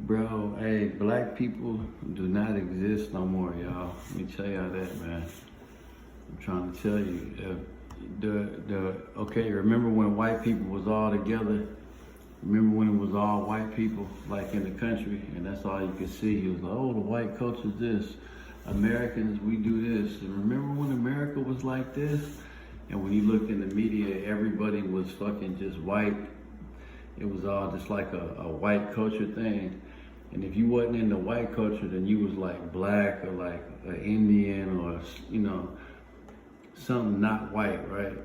Bro, hey, black people do not exist no more, y'all. Let me tell y'all that, man. I'm trying to tell you. Okay, remember when white people was all together? Remember when it was all white people, like in the country, and that's all you could see? He was like, oh, the white culture's this. Americans, we do this. And remember when America was like this? And when you looked in the media, everybody was fucking just white. It was all just like a white culture thing. And if you wasn't in the white culture, then you was like black or like an Indian or, something not white, right?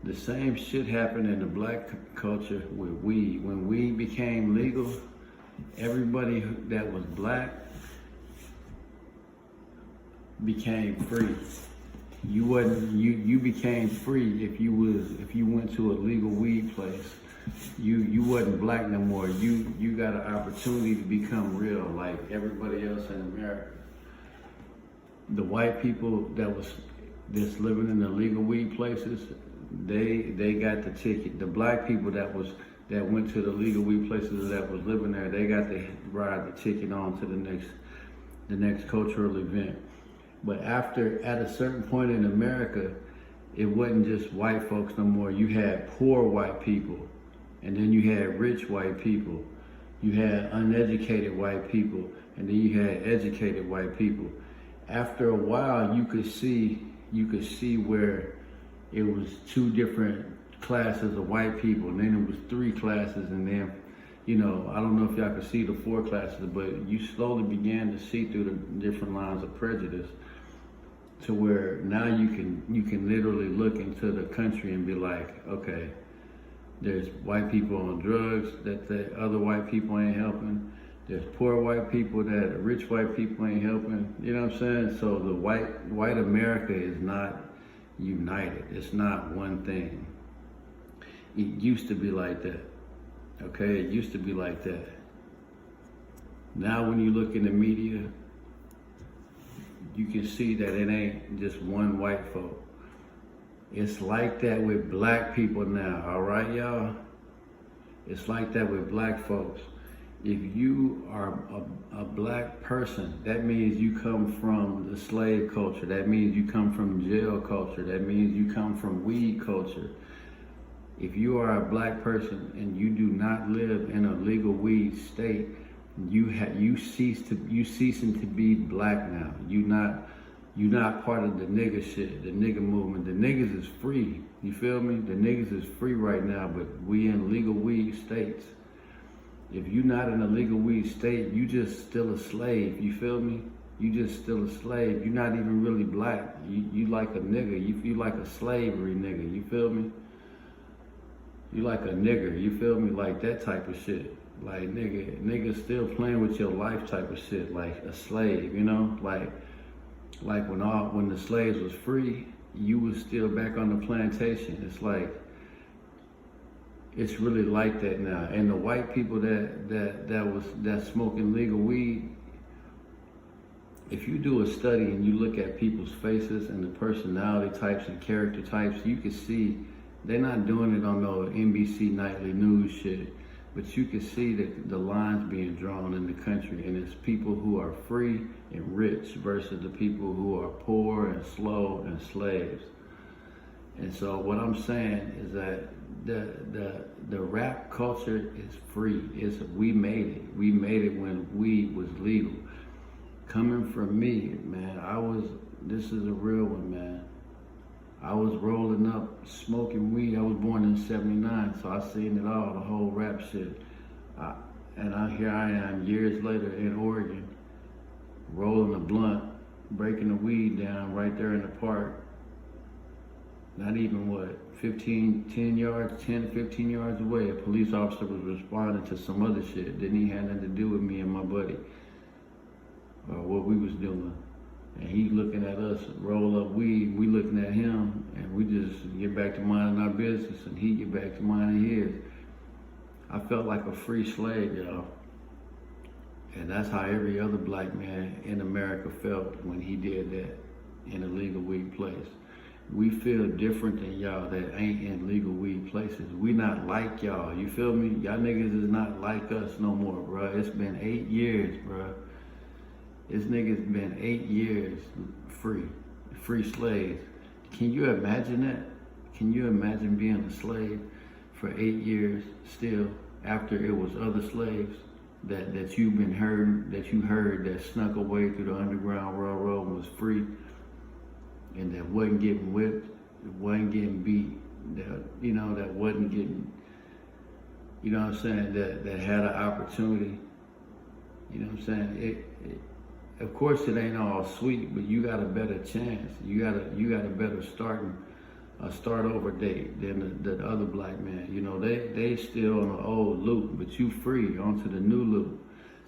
The same shit happened in the black culture with weed. When weed became legal, everybody that was black became free. You became free if you went to a legal weed place. You wasn't black no more. You got an opportunity to become real like everybody else in America. The white people that's living in the legal weed places, they got the ticket. The black people that went to the legal weed places that was living there, they got to ride the ticket on to the next cultural event. But at a certain point in America, it wasn't just white folks no more. You had poor white people, and then you had rich white people. You had uneducated white people, and then you had educated white people. After a while, you could see where it was two different classes of white people, and then it was three classes, and then, I don't know if y'all could see the four classes, but you slowly began to see through the different lines of prejudice to where now you can literally look into the country and be like, okay, there's white people on drugs that the other white people ain't helping. There's poor white people that rich white people ain't helping. You know what I'm saying? So the white America is not united. It's not one thing. It used to be like that. Okay, it used to be like that. Now when you look in the media, you can see that it ain't just one white folk. It's like that with black people now, all right, y'all? It's like that with black folks. If you are a black person, that means you come from the slave culture. That means you come from jail culture. That means you come from weed culture. If you are a black person and you do not live in a legal weed state, you ceasing to be black now. You not part of the nigga shit, the nigga movement. The niggas is free. You feel me? The niggas is free right now, but we in legal weed states. If you're not in a legal weed state, you just still a slave. You feel me? You just still a slave. You're not even really black. You like a nigga. You like a slavery nigga. You feel me? You like a nigger. You feel me? Like that type of shit. Like nigga still playing with your life type of shit. Like a slave, Like when the slaves was free, you was still back on the plantation. It's like, it's really like that now. And the white people that smoking legal weed, if you do a study and you look at people's faces and the personality types and character types, you can see they're not doing it on no NBC nightly news shit. But you can see the lines being drawn in the country, and it's people who are free and rich versus the people who are poor and slow and slaves. And so what I'm saying is that the rap culture is free. We made it. We made it when weed was legal. Coming from me, man, this is a real one, man. I was rolling up, smoking weed. I was born in '79, so I seen it all, the whole rap shit. Here I am years later in Oregon, rolling a blunt, breaking the weed down right there in the park. Not even 10 to 15 yards away, a police officer was responding to some other shit. Didn't even have nothing to do with me and my buddy, or what we was doing. And he looking at us roll up weed, we looking at him, and we just get back to minding our business, and he get back to minding his. I felt like a free slave, y'all. And that's how every other black man in America felt when he did that in a legal weed place. We feel different than y'all that ain't in legal weed places. We not like y'all. You feel me? Y'all niggas is not like us no more, bro. It's been 8 years, bro. This nigga's been 8 years free slaves. Can you imagine that? Can you imagine being a slave for 8 years still after it was other slaves that you heard that snuck away through the Underground Railroad and was free and that wasn't getting whipped, wasn't getting beat, that wasn't getting, you know what I'm saying, that had an opportunity, you know what I'm saying? Of course it ain't all sweet, but you got a better chance. You got a better start over date than the other black man. You know, they still on the old loop, but you free onto the new loop.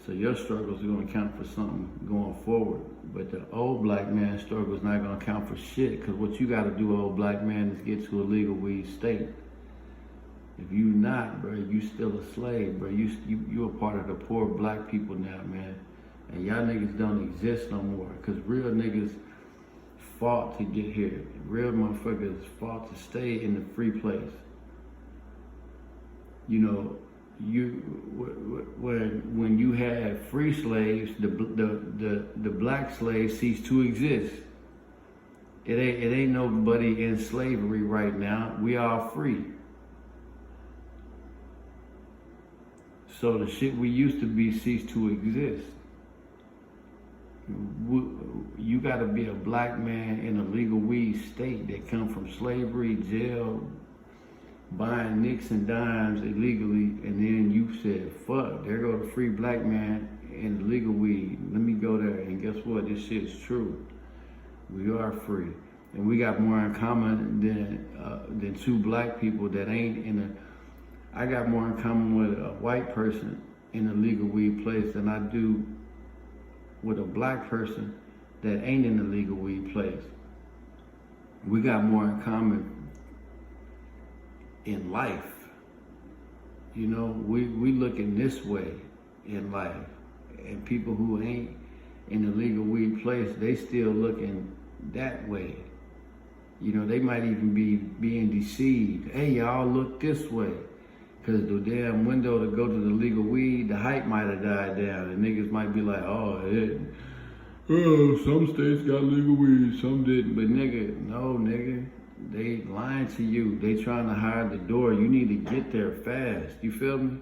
So your struggles are gonna count for something going forward. But the old black man struggle is not gonna count for shit, because what you gotta do, old black man, is get to a legal weed state. If you not, bro, you still a slave, bro. You a part of the poor black people now, man. And y'all niggas don't exist no more, because real niggas fought to get here. Real motherfuckers fought to stay in the free place. You know, when you had free slaves, the black slaves ceased to exist. It ain't nobody in slavery right now. We are free. So the shit we used to be ceased to exist. You got to be a black man in a legal weed state that come from slavery, jail, buying nicks and dimes illegally, and then you said, fuck, there go the free black man in the legal weed. Let me go there, and guess what? This shit's true. We are free. And we got more in common than two black people that ain't in a... I got more in common with a white person in a legal weed place than I do with a black person that ain't in the legal weed place. We got more in common in life. You know, we looking this way in life. And people who ain't in the legal weed place, they still looking that way. You know, they might even be being deceived. Hey, y'all look this way. Because the damn window to go to the legal weed, the hype might have died down. And niggas might be like, some states got legal weed, some didn't. But nigga, no nigga, they lying to you. They trying to hide the door. You need to get there fast. You feel me?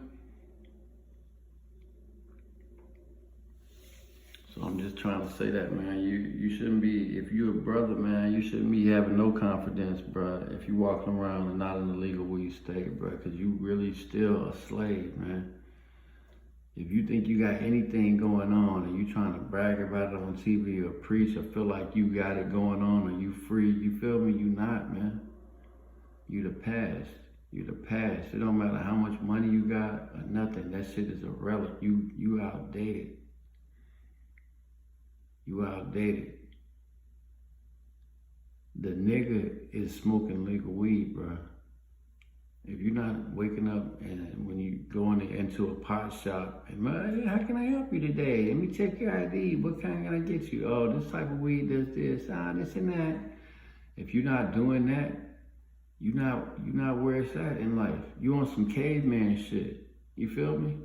So I'm just trying to say that, man. You shouldn't be, if you're a brother, man, you shouldn't be having no confidence, bro, if you walking around and not in the legal weed state, bro, because you really still a slave, man. If you think you got anything going on and you trying to brag about it on TV or preach or feel like you got it going on or you free, you feel me? You not, man. You the past. You the past. It don't matter how much money you got or nothing. That shit is a relic. You outdated. You outdated. The nigga is smoking legal weed, bro. If you're not waking up and when you go into a pot shop and, hey, how can I help you today? Let me check your ID. What kind can I get you? Oh, this type of weed does this, this and that. If you're not doing that, you're not where it's at in life. You on some caveman shit. You feel me?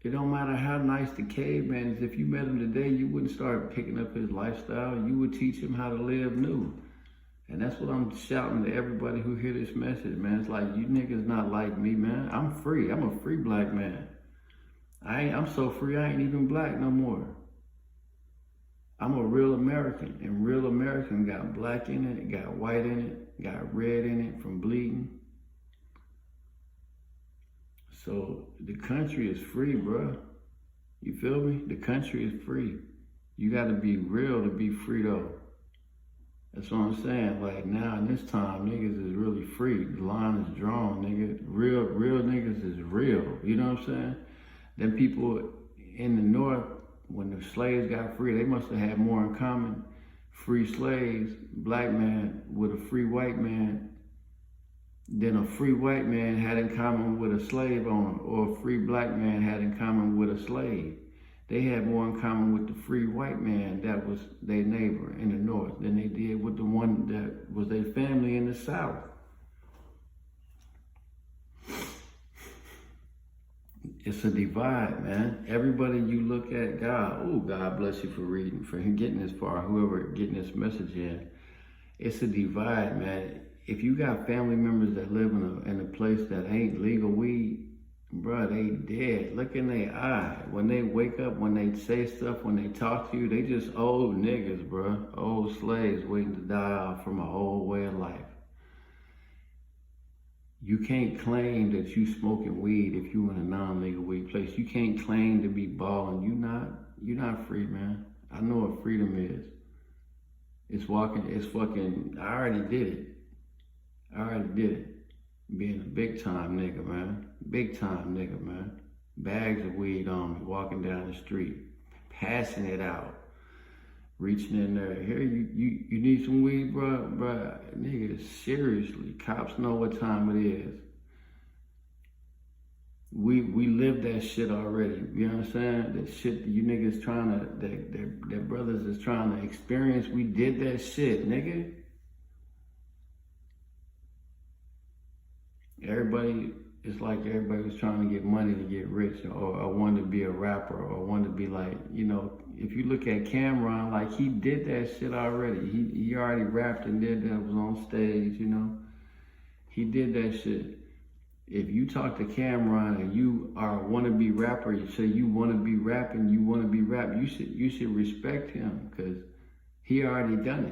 It don't matter how nice the caveman is. If you met him today, you wouldn't start picking up his lifestyle. You would teach him how to live new. And that's what I'm shouting to everybody who hear this message, man. It's like, you niggas not like me, man. I'm free. I'm a free black man. I'm so free, I ain't even black no more. I'm a real American. And real American got black in it, got white in it, got red in it from bleeding. So the country is free, bro. You feel me? The country is free. You got to be real to be free, though. That's what I'm saying. Like, now in this time, niggas is really free. The line is drawn, nigga. Real niggas is real. You know what I'm saying? Then people in the North, when the slaves got free, they must have had more in common. Free slaves, black man with a free white man, than a free white man had in common with a slave owner, or a free black man had in common with a slave. they had more in common with the free white man that was their neighbor in the north than they did with the one that was their family in the south. It's a divide, man. Everybody you look at, God bless you for reading, for getting this far, whoever getting this message in. It's a divide, man. If you got family members that live in a place that ain't legal weed, bruh, they dead. Look in their eye. When they wake up, when they say stuff, when they talk to you, they just old niggas, bruh. Old slaves waiting to die off from an old way of life. You can't claim that you smoking weed if you in a non-legal weed place. You can't claim to be balling. You're not free, man. I know what freedom is. It's fucking, I already did it. Being a big time nigga, man. Big time nigga, man. Bags of weed on me, walking down the street, passing it out, reaching in there. Here, you need some weed, bruh? Bruh, nigga, seriously. Cops know what time it is. We lived that shit already. You understand? That shit that you niggas that brothers is trying to experience, we did that shit, nigga. It's like everybody was trying to get money to get rich, or wanted to be a rapper, or wanted to be like, if you look at Cameron, like he did that shit already. He already rapped and did that, was on stage, He did that shit. If you talk to Cameron and you are a wannabe rapper, you say you want to be rapping, you should respect him, because he already done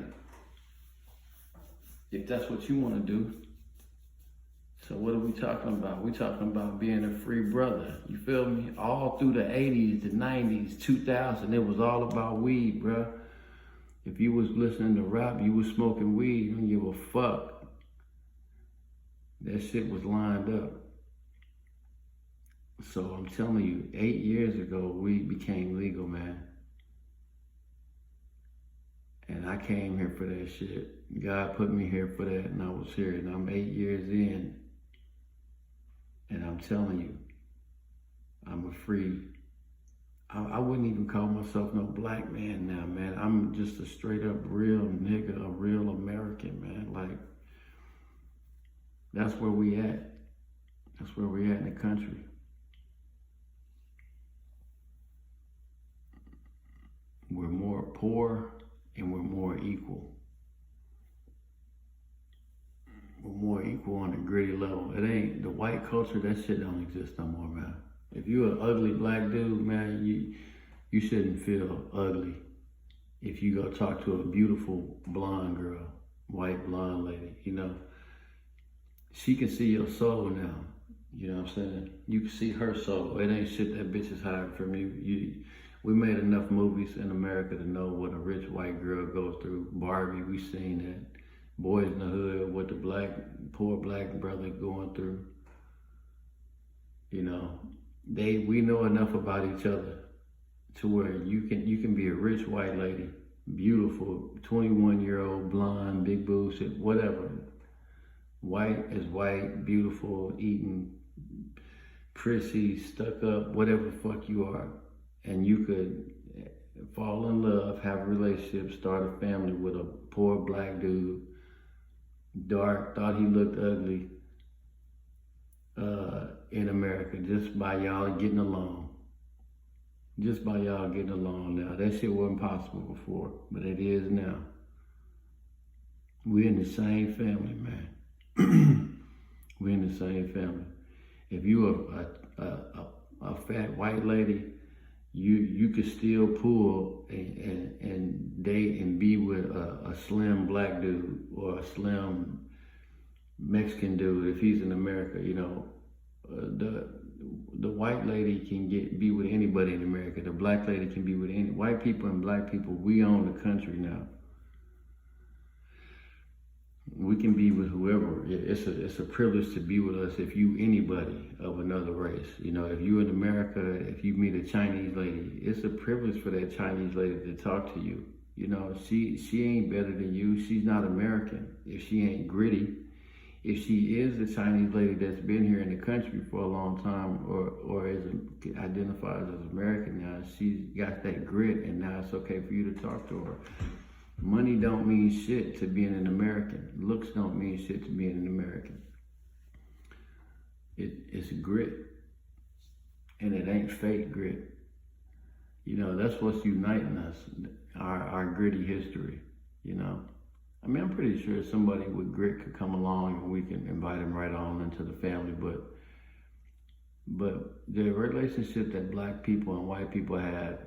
it. If that's what you want to do. So what are we talking about? We're talking about being a free brother. You feel me? All through the 80s, the 90s, 2000, it was all about weed, bro. If you was listening to rap, you was smoking weed, you don't give a fuck. That shit was lined up. So I'm telling you, 8 years ago, weed became legal, man. And I came here for that shit. God put me here for that, and I was here, and I'm 8 years in. And I'm telling you, I'm a free, I wouldn't even call myself no black man now, man. I'm just a straight up real nigga, a real American, man. Like, that's where we at. That's where we at in the country. We're more poor and we're more equal. We're more equal on a gritty level. It ain't the white culture, that shit don't exist no more, man. If you're an ugly black dude, man, you shouldn't feel ugly if you go talk to a beautiful blonde girl, white blonde lady, She can see your soul now. You know what I'm saying? You can see her soul. It ain't shit that bitch is hiding from you. We made enough movies in America to know what a rich white girl goes through. Barbie, we seen that. Boys in the Hood, what the poor black brother going through. We know enough about each other to where you can be a rich white lady, beautiful, 21-year-old, blonde, big boobs, whatever. White is white, beautiful, eating, prissy, stuck up, whatever the fuck you are. And you could fall in love, have a relationship, start a family with a poor black dude, dark, thought he looked ugly, in America, just by y'all getting along. Just by y'all getting along now. That shit wasn't possible before, but it is now. We're in the same family, man. We're in the same family. If you a fat white lady, you could still pull and date and be with a slim black dude or a slim Mexican dude if he's in America. The white lady can be with anybody in America. The black lady can be with any white people and black people. We own the country now. We can be with whoever. It's a privilege to be with us if you anybody of another race. If you in America, if you meet a Chinese lady, it's a privilege for that Chinese lady to talk to you. She ain't better than you. She's not American if she ain't gritty. If she is a Chinese lady that's been here in the country for a long time, or identifies as American now, she's got that grit, and now it's okay for you to talk to her. Money don't mean shit to being an American. Looks don't mean shit to being an American. It's grit, and it ain't fake grit. You know, that's what's uniting us, our gritty history, you know. I mean, I'm pretty sure somebody with grit could come along and we can invite them right on into the family, but the relationship that black people and white people have,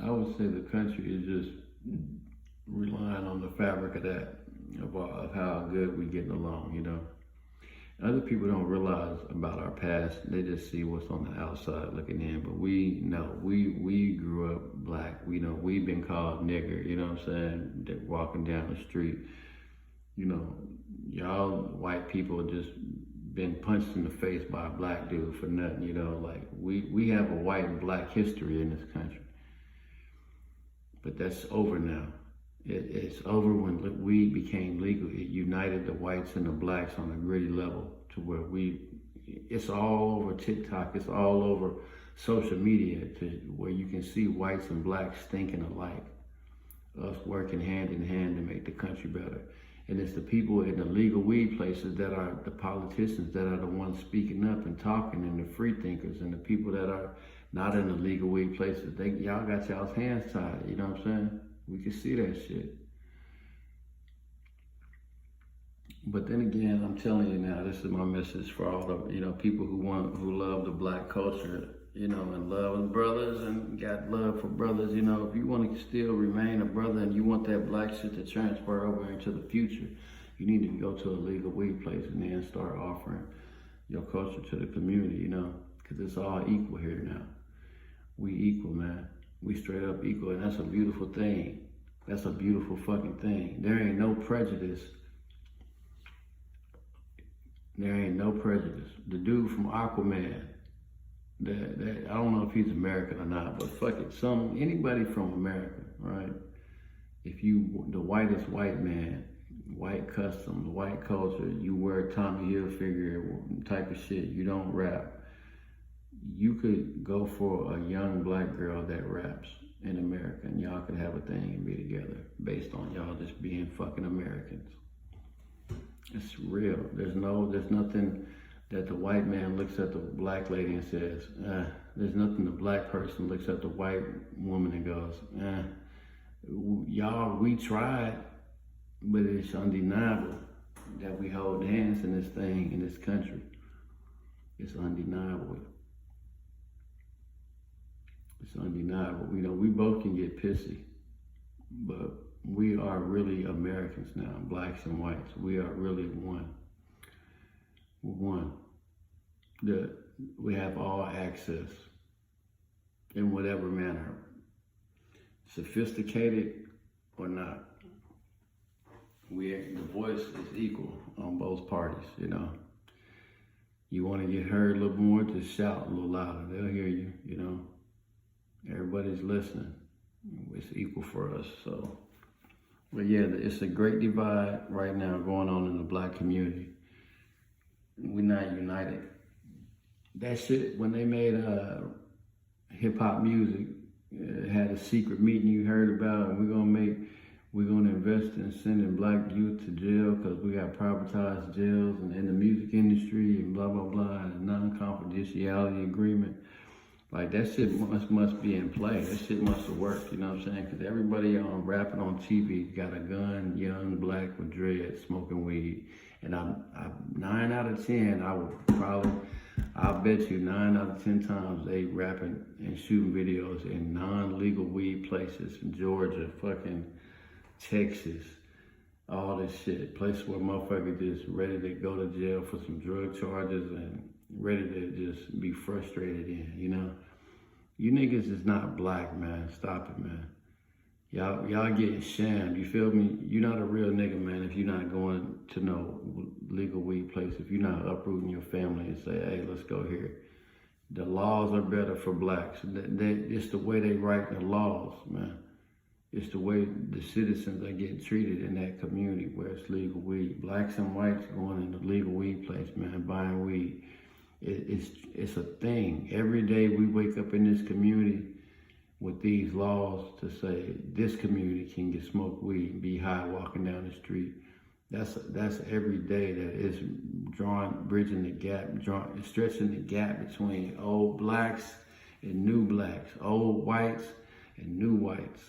I would say the country is just relying on the fabric of that, of how good we're getting along, you know. Other people don't realize about our past. They just see what's on the outside looking in. But we know, we grew up black. We know we've been called nigger, you know what I'm saying? They're walking down the street. You know, y'all white people just been punched in the face by a black dude for nothing, you know. Like, we have a white and black history in this country. But that's over now. It's over when weed became legal. It united the whites and the blacks on a gritty level to where it's all over TikTok, it's all over social media, to where you can see whites and blacks thinking alike, us working hand in hand to make the country better. And it's the people in the legal weed places that are the politicians that are the ones speaking up and talking, and the free thinkers, and the people that are not in the legal weed places. Y'all got y'all's hands tied, you know what I'm saying? We can see that shit. But then again, I'm telling you now, this is my message for all the, you know, people who love the black culture, you know, and love brothers and got love for brothers. You know, if you want to still remain a brother and you want that black shit to transfer over into the future, you need to go to a legal weed place and then start offering your culture to the community, you know, because it's all equal here now. We equal, man. We straight up equal, and that's a beautiful thing. That's a beautiful fucking thing. There ain't no prejudice. There ain't no prejudice. The dude from Aquaman, I don't know if he's American or not, but fuck it, anybody from America, right? If you, the whitest white man, white customs, white culture, you wear Tommy Hilfiger type of shit, you don't rap, you could go for a young black girl that raps in America, and y'all could have a thing and be together based on y'all just being fucking Americans. It's real. There's nothing that the white man looks at the black lady and says, there's nothing the black person looks at the white woman and goes, y'all, we tried, but it's undeniable that we hold hands in this thing, in this country. It's undeniable. It's undeniable. You know, we both can get pissy, but we are really Americans now, blacks and whites. We are really one. We're one. We have all access in whatever manner, sophisticated or not. The voice is equal on both parties, you know. You want to get heard a little more, just shout a little louder. They'll hear you, you know. Everybody's listening. It's equal for us, so. But yeah, it's a great divide right now going on in the black community. We're not united. That shit, when they made hip hop music, it had a secret meeting you heard about, and we're gonna invest in sending black youth to jail because we got privatized jails and in the music industry and blah, blah, blah, and a non-confidentiality agreement. Like, that shit must be in play. That shit must have worked, you know what I'm saying? Because everybody rapping on TV got a gun, young, black with dreads, smoking weed. And I'm 9 out of 10, I'll bet you 9 out of 10 times they rapping and shooting videos in non-legal weed places in Georgia, fucking Texas, all this shit. Places where motherfuckers just ready to go to jail for some drug charges and ready to just be frustrated in, you know? You niggas is not black, man. Stop it, man. Y'all getting shammed. You feel me? You're not a real nigga, man, if you're not going to no legal weed place. If you're not uprooting your family and say, hey, let's go here. The laws are better for blacks. It's the way they write the laws, man. It's the way the citizens are getting treated in that community where it's legal weed. Blacks and whites going in the legal weed place, man, buying weed. It's a thing. Every day we wake up in this community with these laws to say this community can get smoked weed and be high walking down the street. That's every day that is bridging the gap, stretching the gap between old blacks and new blacks, old whites and new whites.